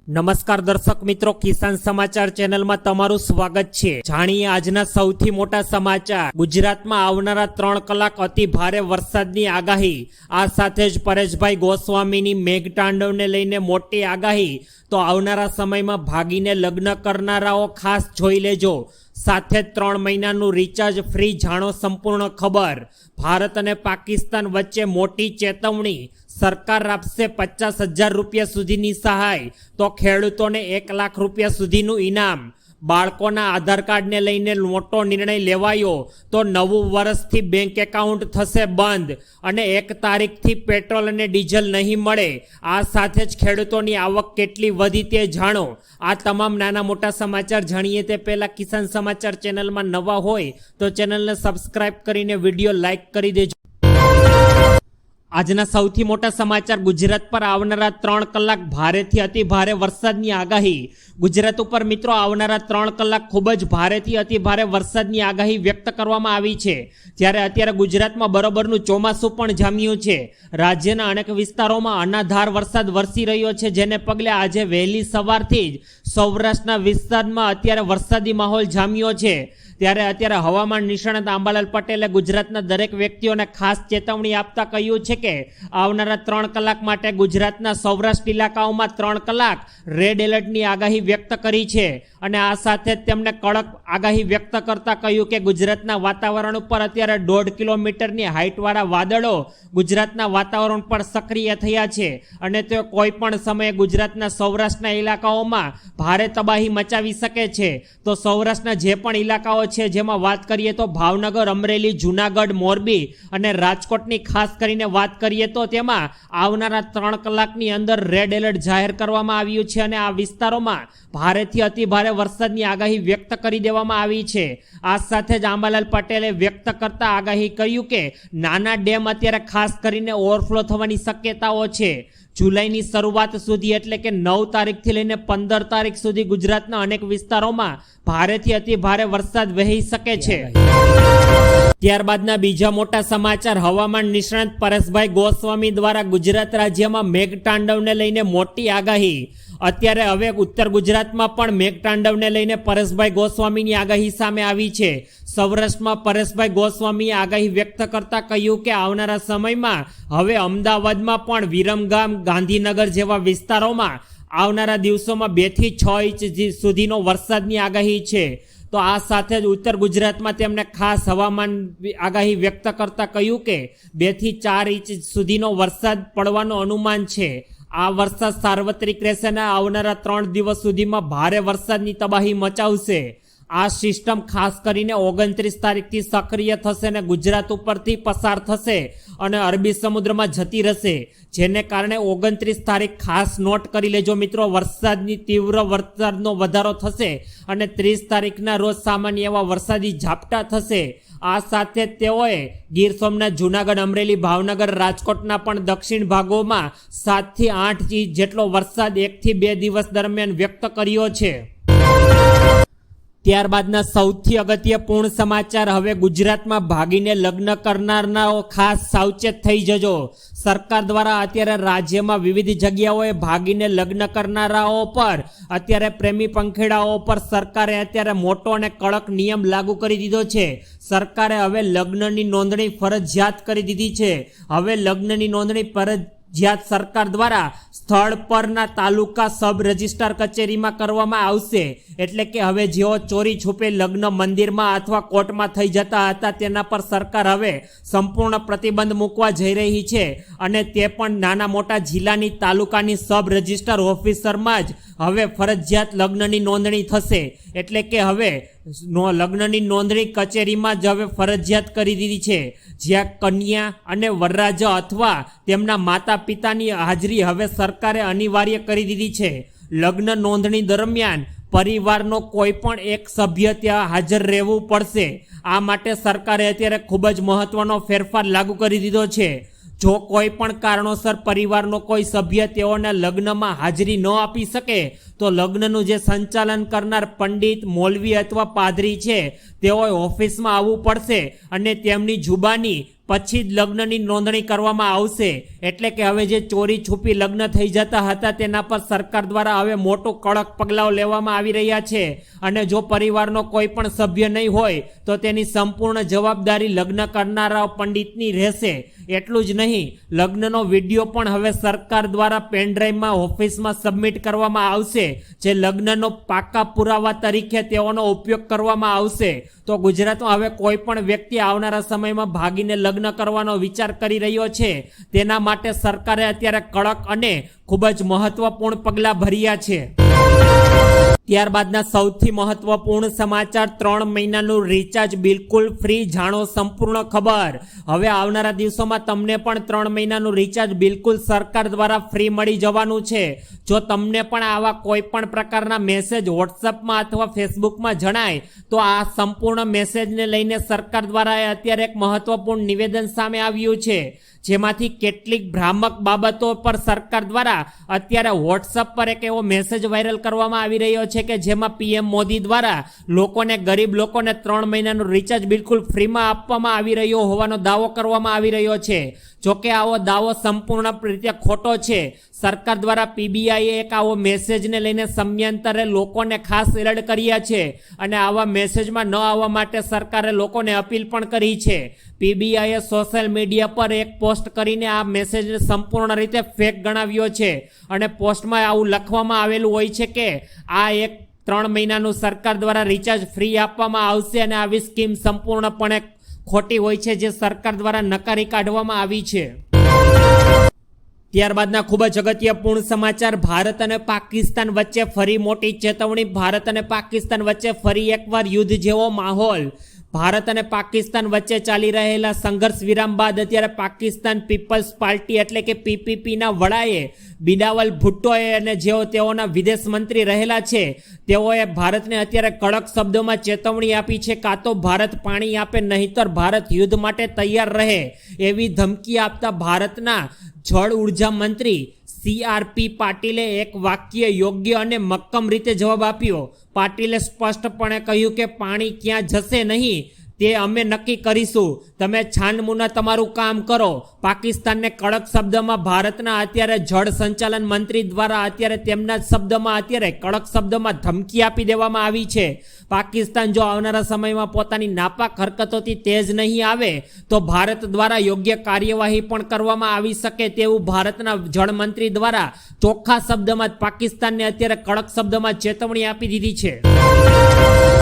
નમસ્કાર દર્શક મિત્રો, કિસાન સમાચાર ચેનલમાં તમારું સ્વાગત છે। જાણીએ આજના સૌથી મોટા સમાચાર। ગુજરાતમાં આવનારા 3 કલાક અતિ ભારે વરસાદની આગાહી। આ સાથે જ પરેશભાઈ ગોસ્વામીની મેઘતાંડવને લઈને મોટી આગાહી। તો આવનારા સમયમાં ભાગીને લગ્ન કરનારાઓ ખાસ જોઈ લેજો। સાથે જ 3 મહિનાનું રિચાર્જ ફ્રી, જાણો સંપૂર્ણ ખબર। ભારત અને પાકિસ્તાન વચ્ચે મોટી ચેતવણી। સરકાર આપશે 50,000 રૂપિયા સુધીની સહાય, તો ખેડૂતોને 1 લાખ રૂપિયા સુધીનું ઇનામ। બાળકોના આધાર કાર્ડને લઈને મોટો નિર્ણય લેવાયો, તો નવું વર્ષથી બેંક એકાઉન્ટ થશે બંધ અને 1 તારીખથી પેટ્રોલ અને ડીઝલ નહીં મળે। આ સાથે જ ખેડૂતોની આવક કેટલી વધી તે જાણો। આ તમામ નાના મોટા સમાચાર જાણીએ તે પહેલા કિસાન સમાચાર ચેનલમાં નવા હોય તો ચેનલને સબસ્ક્રાઇબ કરીને વિડીયો લાઇક કરી દેજો। આજના સૌથી મોટા સમાચાર। ગુજરાત પર આવનારા 3 કલાક ભારેથી અતિ ભારે વરસાદની આગાહી। ગુજરાત ઉપર મિત્રો આવનારા 3 કલાક ખૂબ જ ભારેથી અતિ ભારે વરસાદની આગાહી વ્યક્ત કરવામાં આવી છે। જ્યારે અત્યારે ગુજરાતમાં બરોબરનું ચોમાસું પણ જામ્યું છે। રાજ્યના અનેક વિસ્તારોમાં અનાધાર વરસાદ વરસી રહ્યો છે, જેને પગલે આજે વહેલી સવારથી જ સૌરાષ્ટ્રના વિસ્તારમાં અત્યારે વરસાદી માહોલ જામ્યો છે। ત્યારે અત્યારે હવામાન નિષ્ણાત અંબાલાલ પટેલે ગુજરાતના દરેક વ્યક્તિઓને ખાસ ચેતવણી આપતા કહ્યું છે કે આવનારા 3 કલાક માટે ગુજરાતના સૌરાષ્ટ્ર ઇલાકાઓમાં 3 કલાક રેડ એલર્ટની આગાહી વ્યક્ત કરી છે। અને આ સાથે તેમણે કડક આગાહી વ્યક્ત કરતા કહ્યું કે ગુજરાતના વાતાવરણ ઉપર અત્યારે 1.5 કિલોમીટરની હાઇટવાળા વાદળો ગુજરાતના વાતાવરણ પર સક્રિય થયા છે અને તે કોઈ પણ સમયે ગુજરાતના સૌરાષ્ટ્રના ઇલાકાઓમાં ભારે તબાહી મચાવી શકે છે। તો સૌરાષ્ટ્રના જે પણ ઇલાકાઓ છે, જેમાં વાત કરીએ તો ભાવનગર, અમરેલી, જૂનાગઢ, મોરબી અને રાજકોટની ખાસ કરીને વાત કરીએ તો તેમાં આવનારા 3 કલાકની અંદર રેડ એલર્ટ જાહેર કરવામાં આવ્યું છે અને આ વિસ્તારોમાં ભારેથી અતિ ભારે વરસાદની આગાહી વ્યક્ત કરી દેવામાં આવી છે। આ સાથે જ અંબાલાલ પટેલે વ્યક્ત કરતા આગાહી કર્યું કે નાના ડેમ અત્યારે ખાસ કરીને ઓવરફ્લો થવાની શક્યતાઓ છે। જુલાઈની શરૂઆત સુધી એટલે કે 9 તારીખથી લઈને 15 તારીખ સુધી ગુજરાતના અનેક વિસ્તારોમાં ભારેથી અતિ ભારે વરસાદ વહી શકે છે। ત્યારબાદના બીજા મોટા સમાચાર। હવામાન નિષ્ણાત પરેશભાઈ ગોસ્વામી દ્વારા ગુજરાત રાજ્યમાં મેઘતાંડવને લઈને મોટી આગાહી। અત્યારે હવે ઉત્તર ગુજરાતમાં પણ મેઘતાંડવને લઈને પરેશભાઈ ગોસ્વામીની આગાહી સામે આવી છે। સૌરાષ્ટ્રમાં પરેશભાઈ ગોસ્વામીએ આગાહી વ્યક્ત કરતા કહ્યું કે આવનારા સમયમાં હવે અમદાવાદમાં પણ વિરમગામ, ગાંધીનગર જેવા વિસ્તારોમાં આવનારા દિવસોમાં 2 થી 6 ઇંચ સુધીનો વરસાદની આગાહી છે। તો આ સાથે જ ઉત્તર ગુજરાતમાં તેમણે ખાસ હવામાન આગાહી વ્યક્ત કરતા કહ્યું કે 2 થી 4 ઇંચ સુધીનો વરસાદ પડવાનું અનુમાન છે। આ વરસાદ સાર્વત્રિક રહેશે અને આવનારા 3 દિવસ સુધીમાં ભારે વરસાદની તબાહી મચાવશે। આ સિસ્ટમ ખાસ કરીને 29 તારીખથી સક્રિય થશે અને ગુજરાત ઉપરથી પસાર થશે અને અરબી સમુદ્રમાં જતી રહેશે, જેને કારણે 29 તારીખ ખાસ નોટ કરી લેજો મિત્રો। વરસાદની તીવ્ર વરસાદનો વધારો થશે અને 30 તારીખના રોજ સામાન્ય એવા વરસાદી ઝાપટા થશે। આ સાથે તેઓએ ગીર સોમનાથ, જૂનાગઢ, અમરેલી, ભાવનગર, રાજકોટના પણ દક્ષિણ ભાગોમાં 7 થી 8 ઇંચ જેટલો વરસાદ 1 થી 2 દિવસ દરમિયાન વ્યક્ત કર્યો છે। ત્યારબાદના સૌથી અગત્યપૂર્ણ સમાચાર। હવે ગુજરાતમાં ભાગીને લગ્ન કરનારાઓ ખાસ સાવચેત થઈ જજો। સરકાર દ્વારા અત્યારે રાજ્યમાં વિવિધ જગ્યાઓએ ભાગીને લગ્ન કરનારાઓ પર અત્યારે પ્રેમી પંખીડાઓ પર સરકારે અત્યારે મોટો અને કડક નિયમ લાગુ કરી દીધો છે। સરકારે હવે લગ્નની નોંધણી ફરજિયાત કરી દીધી છે। હવે લગ્નની નોંધણી ફરજિયાત સરકાર દ્વારા સ્થળ પરના તાલુકા સબ રજિસ્ટ્રાર કચેરીમાં કરવામાં આવશે। એટલે કે હવે જેઓ ચોરી છુપે લગ્ન મંદિરમાં અથવા કોર્ટમાં થઈ જતા હતા, તેના પર સરકાર હવે સંપૂર્ણ પ્રતિબંધ મૂકવા જઈ રહી છે અને તે પણ નાના મોટા જિલ્લાની તાલુકાની સબ રજિસ્ટ્રાર ઓફિસરમાં જ હવે ફરજિયાત લગ્નની નોંધણી થશે। એટલે કે હવે લગ્નની નોંધણી કચેરીમાં જ હવે ફરજિયાત કરી દીધી છે, જ્યાં કન્યા અને વરરાજા અથવા તેમના માતા પિતાની હાજરી હવે સરકારે અનિવાર્ય કરી દીધી છે। લગ્ન નોંધણી દરમિયાન પરિવારનો કોઈ પણ એક સભ્ય ત્યાં હાજર રહેવું પડશે। આ માટે સરકારે અત્યારે ખૂબ જ મહત્વનો ફેરફાર લાગુ કરી દીધો છે। જો કોઈ પણ કારણોસર પરિવારનો કોઈ સભ્ય તેઓના લગ્નમાં હાજરી ન આપી શકે, તો લગ્નનું જે સંચાલન કરનાર પંડિત, મૌલવી અથવા પાદરી છે, તેઓએ ઓફિસમાં આવવું પડશે અને તેમની જુબાની પછી જ લગ્નની નોંધણી કરવામાં આવશે. એટલે કે હવે જે ચોરી છુપી લગ્ન થઈ જતા હતા તેના પર સરકાર દ્વારા હવે મોટું કડક પગલાઓ લેવામાં આવી રહ્યા છે. અને જો પરિવારનો કોઈ પણ સભ્ય નહીં હોય તો તેની સંપૂર્ણ જવાબદારી લગ્ન કરનારા પંડિતની રહેશે. એટલું જ નહીં, લગ્નનો વિડીયો પણ હવે સરકાર દ્વારા પેનડ્રાઈવમાં ઓફિસમાં સબમિટ કરવામાં આવશે, જે લગ્નનો પાકા પુરાવા તરીકે તેઓનો ઉપયોગ કરવામાં આવશે. તો ગુજરાતમાં હવે કોઈ પણ વ્યક્તિ આવનારા સમયમાં ભાગીને લગ્ન કરવાનો વિચાર કરી રહ્યો છે તેના માટે સરકારે અત્યારે કડક અને ખૂબ જ મહત્વપૂર્ણ પગલાં ભર્યા છે. ત્યારબાદના સૌથી મહત્વપૂર્ણ સમાચાર, 3 મહિનાનું રિચાર્જ બિલકુલ ફ્રી, જાણો સંપૂર્ણ ખબર. હવે આવનારા દિવસોમાં તમને પણ 3 મહિનાનું રિચાર્જ બિલકુલ સરકાર દ્વારા ફ્રી મળી જવાનું છે. જો તમને પણ આવા કોઈ પણ પ્રકારના મેસેજ વોટ્સઅપમાં અથવા ફેસબુકમાં જણાય તો આ સંપૂર્ણ મેસેજને લઈને સરકાર દ્વારા અત્યારે એક મહત્વપૂર્ણ નિવેદન સામે આવ્યું છે, જેમાંથી કેટલીક ભ્રામક બાબતો પર સરકાર દ્વારા અત્યારે વોટ્સઅપ પર એક એવો મેસેજ વાયરલ કરવામાં આવી રહ્યો છે કે જેમાં પીએમ મોદી દ્વારા ગરીબ લોકોને 3 મહિનાનું રિચાર્જ બિલકુલ ફ્રીમાં આપવામાં આવી રહ્યો હોવાનો દાવો કરવામાં આવી રહ્યો છે. જોકે આવો દાવો સંપૂર્ણ રીતે ખોટો છે. સરકાર દ્વારા પીબીઆઈએ એક આવો મેસેજને લઈને સમયાંતરે લોકોને ખાસ એલર્ટ કર્યા છે અને આવા મેસેજમાં ન આવવા માટે સરકારે લોકોને અપીલ પણ કરી છે. પીબીઆઈએ સોશિયલ મીડિયા પર એક પોસ્ટ કરીને આ મેસેજને સંપૂર્ણ રીતે ફેક ગણાવ્યો છે અને પોસ્ટમાં આવું લખવામાં આવેલું હોય છે કે આ એક 3 મહિનાનું સરકાર દ્વારા રિચાર્જ ફ્રી આપવામાં આવશે અને આવી સ્કીમ સંપૂર્ણપણે ખોટી હોય છે, જે સરકાર દ્વારા નકારી કાઢવામાં આવી છે. ત્યારબાદના ખૂબ જ અગત્યપૂર્ણ સમાચાર, ભારત અને પાકિસ્તાન વચ્ચે ફરી મોટી ચેતવણી. ભારત અને પાકિસ્તાન વચ્ચે ફરી એકવાર યુદ્ધ જેવો માહોલ. ભારત અને પાકિસ્તાન વચ્ચે ચાલી રહેલા સંઘર્ષ વિરામ બાદ અત્યારે પાકિસ્તાન પીપલ્સ પાર્ટી એટલે કે પીપીપીના વડાએ બિલાવલ ભુટ્ટોએ અને જેઓ તેઓના વિદેશ મંત્રી રહેલા છે તેઓએ ભારતને અત્યારે કડક શબ્દોમાં ચેતવણી આપી છે. કાં તો ભારત પાણી આપે, નહીંતર ભારત યુદ્ધ માટે તૈયાર રહે, એવી ધમકી આપતા ભારતના જળ ઉર્જા મંત્રી CRP પાટીલે એક વાક્ય યોગ્ય અને મક્કમ રીતે જવાબ આપ્યો. પાટીલે સ્પષ્ટપણે કહ્યું કે પાણી ક્યાં જશે નહીં તે અમે નક્કી કરીશું, તમે છાનમુના તમારું કામ કરો. પાકિસ્તાનને કડક શબ્દમાં ભારતના અત્યારે જળ સંચાલન મંત્રી દ્વારા અત્યારે તેમના શબ્દમાં અત્યારે કડક શબ્દમાં ધમકી આપી દેવામાં આવી છે. પાકિસ્તાન જો આવનારા સમયમાં પોતાની નાપાક હરકતોથી તેજ નહીં આવે તો ભારત દ્વારા યોગ્ય કાર્યવાહી પણ કરવામાં આવી શકે તેવું ભારતના જળમંત્રી દ્વારા ચોખ્ખા શબ્દમાં પાકિસ્તાનને અત્યારે કડક શબ્દમાં ચેતવણી આપી દીધી છે.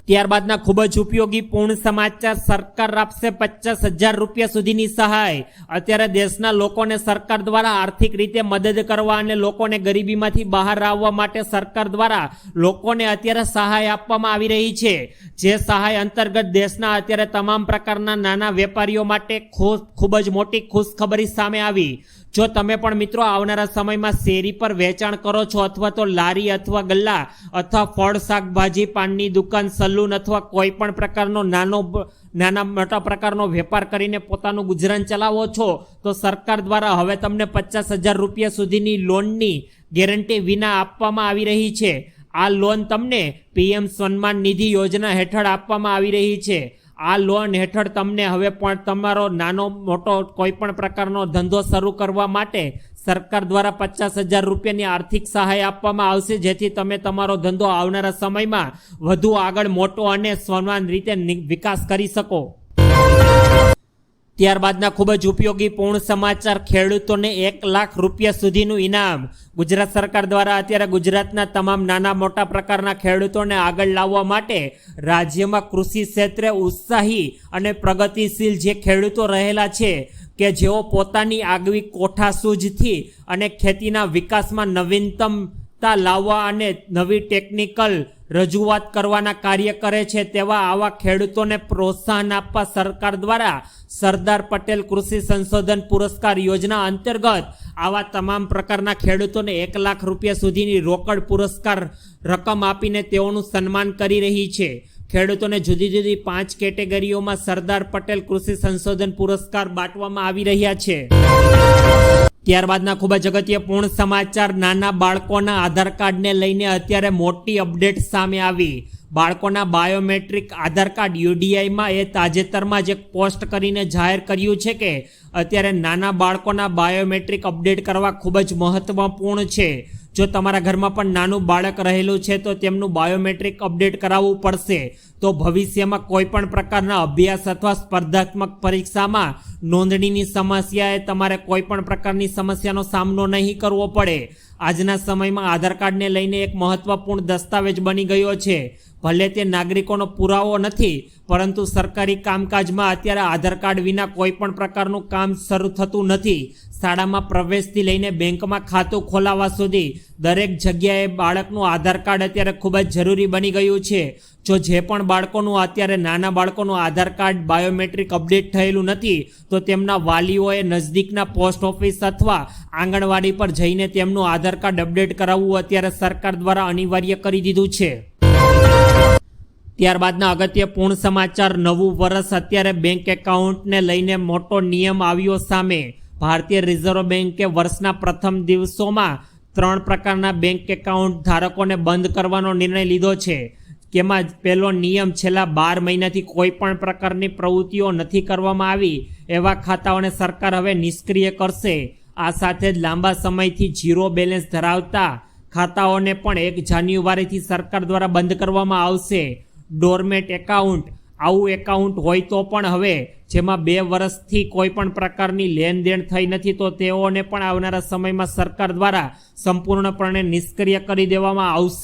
ત્યારબાદના ખૂબ જ ઉપયોગી પૂર્ણ સમાચાર, સરકાર આપશે 50,000 રૂપિયા સુધીની સહાય. અત્યારે દેશના લોકોને સરકાર દ્વારા આર્થિક રીતે મદદ કરવા અને લોકોને ગરીબીમાંથી બહાર આવવા માટે સરકાર દ્વારા લોકોને અત્યારે સહાય આપવામાં આવી રહી છે. જે સહાય અંતર્ગત દેશના અત્યારે તમામ પ્રકારના નાના વેપારીઓ માટે ખૂબ જ મોટી ખુશખબરી સામે આવી. જો તમે પણ મિત્રો આવનારા સમયમાં શેરી પર વેચાણ કરો છો અથવા તો લારી અથવા ગલ્લા અથવા ફળ શાકભાજી, પાનની દુકાન, સલૂન અથવા કોઈ પણ પ્રકારનો નાના મોટા પ્રકારનો વેપાર કરીને પોતાનું ગુજરાન ચલાવો છો તો સરકાર દ્વારા હવે તમને 50,000 રૂપિયા સુધીની લોનની ગેરંટી વિના આપવામાં આવી રહી છે. આ લોન તમને PM સન્માન નિધિ યોજના હેઠળ આપવામાં આવી રહી છે. આ લોન હેઠળ તમને હવે પણ તમારો નાનો મોટો કોઈ પણ પ્રકારનો ધંધો શરૂ કરવા માટે સરકાર દ્વારા 50,000 રૂપિયાની આર્થિક સહાય આપવામાં આવશે, જેથી તમે તમારો ધંધો આવનારા સમયમાં વધુ આગળ મોટો અને સન્માન રીતે વિકાસ કરી શકો. ત્યારબાદના ખૂબ જ ઉપયોગી પૂર્ણ સમાચાર, ખેડૂતોને 1 લાખ રૂપિયા સુધીનું ઇનામ. ગુજરાત સરકાર દ્વારા અત્યારે ગુજરાતના તમામ નાના મોટા પ્રકારના ખેડૂતોને આગળ લાવવા માટે રાજ્યમાં કૃષિ ક્ષેત્રે ઉત્સાહી અને પ્રગતિશીલ જે ખેડૂતો રહેલા છે કે જેઓ પોતાની આગવી કોઠાસૂઝથી અને ખેતીના વિકાસમાં નવીનતમતા લાવવા અને નવી ટેકનિકલ રજૂઆત કરવાના કાર્ય કરે છે, તેવા આવા ખેડૂતોને પ્રોત્સાહન આપવા સરકાર દ્વારા સરદાર પટેલ કૃષિ સંશોધન પુરસ્કાર યોજના અંતર્ગત આવા તમામ પ્રકારના ખેડૂતોને 1 લાખ રૂપિયા સુધીની રોકડ પુરસ્કાર રકમ આપીને તેઓનું સન્માન કરી રહી છે. ખેડૂતોને જુદી જુદી 5 કેટેગરીઓમાં સરદાર પટેલ કૃષિ સંશોધન પુરસ્કાર બાંટવામાં આવી રહ્યા છે. ત્યારબાદના ખૂબ જ અગત્યપૂર્ણ સમાચાર, નાના બાળકોના આધાર કાર્ડને લઈને અત્યારે મોટી અપડેટ સામે આવી. બાળકોના બાયોમેટ્રિક આધાર કાર્ડ યુડીઆઈમાં એ તાજેતરમાં જ એક પોસ્ટ કરીને જાહેર કર્યું છે કે અત્યારે નાના બાળકોના બાયોમેટ્રિક અપડેટ કરવા ખૂબ જ મહત્વપૂર્ણ છે. જો તમારા ઘરમાં પણ નાનું બાળક રહેલું છે તો તેમનું બાયોમેટ્રિક અપડેટ કરાવવું પડશે. તો ભવિષ્યમાં કોઈ પણ પ્રકારના અભ્યાસ અથવા સ્પર્ધાત્મક પરીક્ષામાં નોંધણીની સમસ્યાએ તમારે કોઈ પણ પ્રકારની સમસ્યાનો સામનો નહીં કરવો પડે. આજના સમયમાં આધાર કાર્ડને લઈને એક મહત્વપૂર્ણ દસ્તાવેજ બની ગયો છે. ભલે તે નાગરિકોનો પુરાવો નથી, પરંતુ સરકારી કામકાજમાં અત્યારે આધાર કાર્ડ વિના કોઈ પણ પ્રકારનું કામ શરૂ થતું નથી. શાળામાં પ્રવેશથી લઈને બેંકમાં ખાતું ખોલાવવા સુધી દરેક જગ્યાએ બાળકનું આધાર કાર્ડ અત્યારે ખૂબ જ જરૂરી બની ગયું છે. જો જે પણ બાળકોનું અત્યારે નાના બાળકોનું આધાર કાર્ડ બાયોમેટ્રિક અપડેટ થયેલું નથી તો તેમના વાલીઓએ નજદીકના પોસ્ટ ઓફિસ અથવા આંગણવાડી પર જઈને તેમનું આધાર કાર્ડ અપડેટ કરાવવું અત્યારે સરકાર દ્વારા અનિવાર્ય કરી દીધું છે. ત્યારબાદના અગત્યપૂર્ણ સમાચાર. નવું વર્ષ, અત્યારે બેંક એકાઉન્ટને લઈને મોટો નિયમ આવ્યો સામે. ભારતીય રિઝર્વ બેંકે વર્ષના પ્રથમ દિવસોમાં 3 પ્રકારના બેંક એકાઉન્ટ ધારકોને બંધ કરવાનો નિર્ણય લીધો છે. જેમાં પહેલો નિયમ, છેલ્લા 12 મહિનાથી કોઈ પણ પ્રકારની પ્રવૃત્તિઓ નથી કરવામાં આવી એવા ખાતાઓને સરકાર હવે નિષ્ક્રિય કરશે. આ સાથે જ લાંબા સમયથી ઝીરો બેલેન્સ ધરાવતા ખાતાઓને પણ 1 જાન્યુઆરીથી સરકાર દ્વારા બંધ કરવામાં આવશે. ડોરમેટ એકાઉન્ટ, આવું એકાઉન્ટ હોય તો પણ હવે જેમાં 2 વર્ષથી કોઈ પણ પ્રકારની લેનદેન થઈ નથી તો તેઓને પણ આવનારા સમયમાં સરકાર દ્વારા સંપૂર્ણપણે નિષ્ક્રિય કરી દેવામાં આવશે.